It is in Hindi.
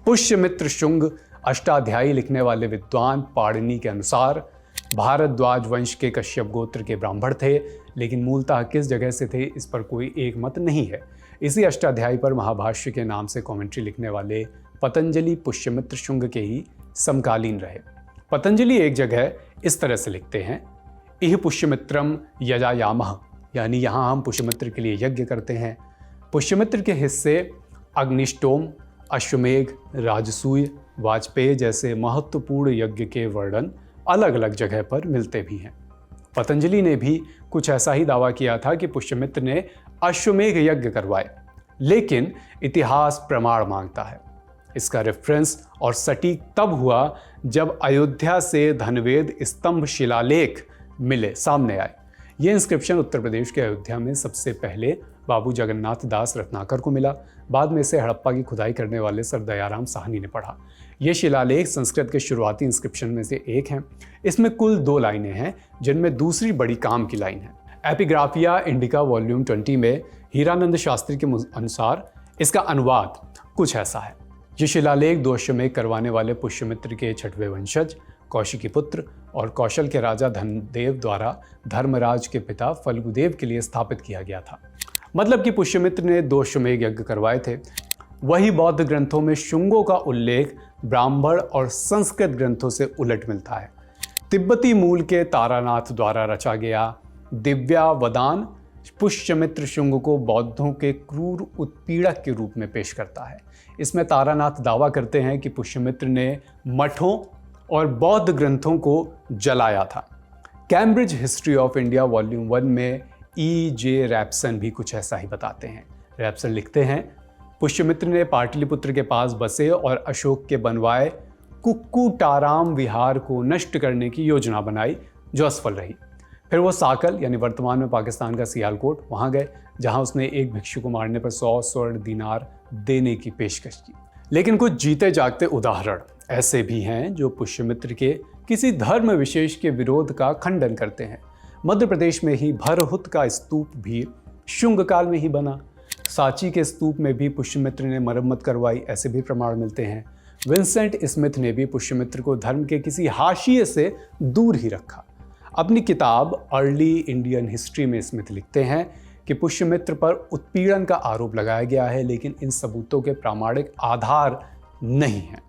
पुष्यमित्र शुंग अष्टाध्यायी लिखने वाले विद्वान पाणिनि के अनुसार भारद्वाज वंश के कश्यप गोत्र के ब्राह्मण थे, लेकिन मूलतः किस जगह से थे इस पर कोई एक मत नहीं है। इसी अष्टाध्यायी पर महाभाष्य के नाम से कमेंट्री लिखने वाले पतंजलि पुष्यमित्र शुंग के ही समकालीन रहे। पतंजलि एक जगह इस तरह से लिखते हैं, इह पुष्यमित्रम यजायामः, यानी यहाँ हम पुष्यमित्र के लिए यज्ञ करते हैं। पुष्यमित्र के हिस्से अग्निष्टोम, अश्वमेघ, राजसूय, वाजपेय जैसे महत्वपूर्ण यज्ञ के वर्णन अलग अलग जगह पर मिलते भी हैं। पतंजलि ने भी कुछ ऐसा ही दावा किया था कि पुष्यमित्र ने अश्वमेघ यज्ञ करवाए, लेकिन इतिहास प्रमाण मांगता है। इसका रेफरेंस और सटीक तब हुआ जब अयोध्या से धनवेद स्तंभ शिलालेख मिले, सामने आए। ये इंस्क्रिप्शन उत्तर प्रदेश के अयोध्या में सबसे पहले बाबू जगन्नाथ दास रत्नाकर को मिला। बाद में इसे हड़प्पा की खुदाई करने वाले सर दयाराम साहनी ने पढ़ा। ये शिलालेख संस्कृत के शुरुआती इंस्क्रिप्शन में से एक हैं। इसमें कुल 2 लाइनें हैं, जिनमें दूसरी बड़ी काम की लाइन है। एपिग्राफिया इंडिका वॉल्यूम 20 में हीरानंद शास्त्री के अनुसार इसका अनुवाद कुछ ऐसा है। ये शिलालेख 2 अश्वमेघ करवाने वाले पुष्यमित्र के 6वें वंशज कौशिकी पुत्र और कौशल के राजा धनदेव द्वारा धर्मराज के पिता फल्गुदेव के लिए स्थापित किया गया था। मतलब कि पुष्यमित्र ने 2 अश्वमेघ यज्ञ करवाए थे। वही बौद्ध ग्रंथों में शुंगों का उल्लेख ब्राह्मण और संस्कृत ग्रंथों से उलट मिलता है। तिब्बती मूल के तारानाथ द्वारा रचा गया दिव्यावदान पुष्यमित्र शुंग को बौद्धों के क्रूर उत्पीड़क के रूप में पेश करता है। इसमें तारानाथ दावा करते हैं कि पुष्यमित्र ने मठों और बौद्ध ग्रंथों को जलाया था। Cambridge history of India volume 1 में E.J. रैप्सन भी कुछ ऐसा ही बताते हैं। रैप्सन लिखते हैं, पुष्यमित्र ने पाटलिपुत्र के पास बसे और अशोक के बनवाए कुक्कुटाराम विहार को नष्ट करने की योजना बनाई, जो असफल रही। फिर वो साकल यानी वर्तमान में पाकिस्तान का सियालकोट वहां गए, जहां उसने एक भिक्षु को मारने पर 100 स्वर्ण दिनार देने की पेशकश की। लेकिन कुछ जीते जागते उदाहरण ऐसे भी हैं जो पुष्यमित्र के किसी धर्म विशेष के विरोध का खंडन करते हैं। मध्य प्रदेश में ही भरहुत का स्तूप भी शुंग काल में ही बना। सांची के स्तूप में भी पुष्यमित्र ने मरम्मत करवाई, ऐसे भी प्रमाण मिलते हैं। विंसेंट स्मिथ ने भी पुष्यमित्र को धर्म के किसी हाशिए से दूर ही रखा। अपनी किताब अर्ली इंडियन हिस्ट्री में स्मिथ लिखते हैं कि पुष्यमित्र पर उत्पीड़न का आरोप लगाया गया है, लेकिन इन सबूतों के प्रामाणिक आधार नहीं हैं।